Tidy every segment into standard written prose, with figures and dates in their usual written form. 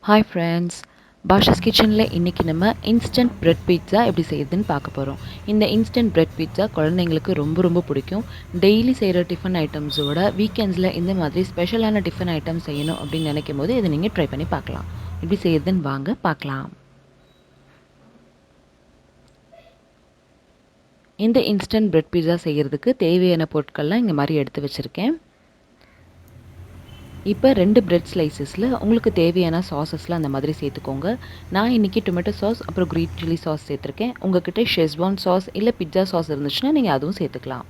Hi friends, Bashaas Kitchenல இன்னைக்கு நம்ம instant bread pizza எப்படி செய்யுதுன்னு பார்க்க போகிறோம். இந்த இன்ஸ்டன்ட் பிரெட் பீட்சா குழந்தைங்களுக்கு ரொம்ப பிடிக்கும். டெய்லி செய்கிற டிஃபன் ஐட்டம்ஸோட வீக்கெண்ட்ஸில் இந்த மாதிரி ஸ்பெஷலான டிஃபன் ஐட்டம் செய்யணும் அப்படின்னு நினைக்கும் போது இதை நீங்கள் ட்ரை பண்ணி பார்க்கலாம். எப்படி செய்யுதுன்னு வாங்க பார்க்கலாம். இந்த இன்ஸ்டன்ட் பிரெட் பீட்சா செய்கிறதுக்கு தேவையான பொருட்கள்லாம் இந்த மாதிரி எடுத்து வச்சுருக்கேன். இப்போ 2 பிரெட் ஸ்லைசஸில் உங்களுக்கு தேவையான சாஸஸ்லாம் அந்த மாதிரி சேர்த்துக்கோங்க. நான் இன்றைக்கி டொமேட்டோ சாஸ் அப்புறம் க்ரீன் சில்லி சாஸ் சேர்த்துருக்கேன். உங்கள்கிட்ட ஷெஸ்வான் சாஸ் இல்லை பிட்சா சாஸ் இருந்துச்சுன்னா நீங்கள் அதுவும் சேர்த்துக்கலாம்.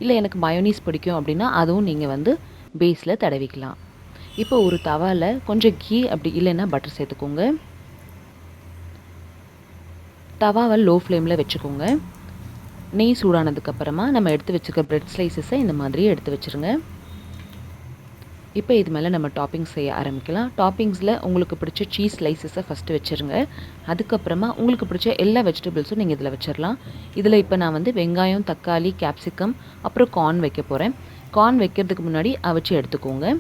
இல்லை எனக்கு மயோனீஸ் பிடிக்கும் அப்படின்னா அதுவும் நீங்கள் வந்து பேஸில் தடவிக்கலாம். இப்போ ஒரு தவாவில் கொஞ்சம் கீ அப்படி இல்லைன்னா பட்டர் சேர்த்துக்கோங்க. தவாவை லோ ஃப்ளேமில் வச்சுக்கோங்க. நெய் சூடானதுக்கப்புறமா நம்ம எடுத்து வச்சுக்க பிரெட் ஸ்லைசஸை இந்த மாதிரி எடுத்து வச்சுருங்க. இப்போ இது மேலே நம்ம டாப்பிங்ஸ் செய்ய ஆரம்பிக்கலாம். டாப்பிங்ஸில் உங்களுக்கு பிடிச்ச சீஸ் ஸ்லைசஸை ஃபஸ்ட்டு வச்சுருங்க. அதுக்கப்புறமா உங்களுக்கு பிடிச்ச எல்லா வெஜிடபிள்ஸும் நீங்கள் இதில் வச்சிடலாம். இதில் இப்போ நான் வந்து வெங்காயம், தக்காளி, கேப்சிகம் அப்புறம் கார்ன் வைக்க போகிறேன். கார்ன் வைக்கிறதுக்கு முன்னாடி அவிச்சு எடுத்துக்கோங்க.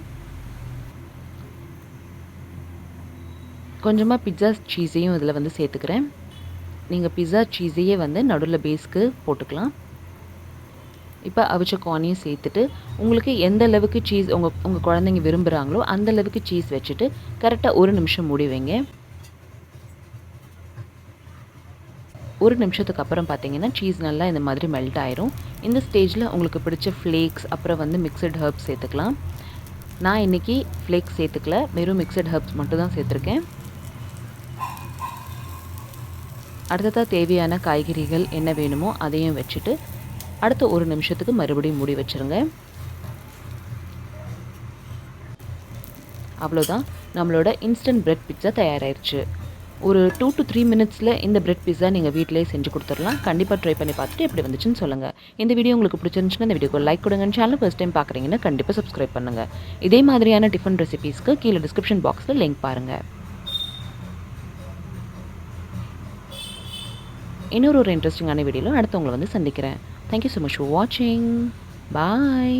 கொஞ்சமாக பிட்சா சீஸையும் இதில் வந்து சேர்த்துக்கிறேன். நீங்கள் பிட்சா சீஸையே வந்து நடுவில் பேஸ்க்கு போட்டுக்கலாம். இப்போ அவிச்ச கார்னையும் சேர்த்துட்டு உங்களுக்கு எந்த அளவுக்கு சீஸ் உங்கள் குழந்தைங்க விரும்புகிறாங்களோ அந்த அளவுக்கு சீஸ் வச்சுட்டு கரெக்டாக 1 நிமிஷம் மூடி வைங்க. 1 நிமிஷத்துக்கு அப்புறம் பார்த்தீங்கன்னா சீஸ் நல்லா இந்த மாதிரி மெல்ட் ஆயிரும். இந்த ஸ்டேஜில் உங்களுக்கு பிடிச்ச ஃப்ளேக்ஸ் அப்புறம் வந்து மிக்சட் ஹர்ப்ஸ் சேர்த்துக்கலாம். நான் இன்றைக்கி ஃப்ளேக்ஸ் சேர்த்துக்கல, வெறும் மிக்சட் ஹர்ப்ஸ் மட்டும் தான் சேர்த்துருக்கேன். அடுத்ததாக தேவையான காய்கறிகள் என்ன வேணுமோ அதையும் வச்சுட்டு அடுத்த 1 நிமிஷத்துக்கு மறுபடியும் மூடி வச்சுருங்க. அவ்வளோதான், நம்மளோட இன்ஸ்டன்ட் பிரெட் பிட்சா தயாராகிடுச்சு. ஒரு 2 to 3 மினிட்ஸில் இந்த பிரெட் பிட்சா நீங்கள் வீட்டிலே செஞ்சு கொடுத்துடலாம். கண்டிப்பாக ட்ரை பண்ணி பார்த்துட்டு எப்படி வந்துச்சுன்னு சொல்லுங்கள். இந்த வீடியோ உங்களுக்கு பிடிச்சிருந்துச்சுன்னா இந்த வீடியோக்கு லைக் கொடுங்க. சேனல் ஃபர்ஸ்ட் டைம் பார்க்குறீங்கன்னா கண்டிப்பாக சப்ஸ்கிரைப் பண்ணுங்கள். இதே மாதிரியான டிஃபன் ரெசிபீஸ்க்கு கீழே டிஸ்கிரிப்ஷன் பாக்ஸில் லிங்க் பாருங்கள். இன்னொரு இன்ட்ரெஸ்டிங்கான வீடியோவில் அடுத்தவங்களை வந்து சந்திக்கிறேன். Thank you so much for watching. Bye.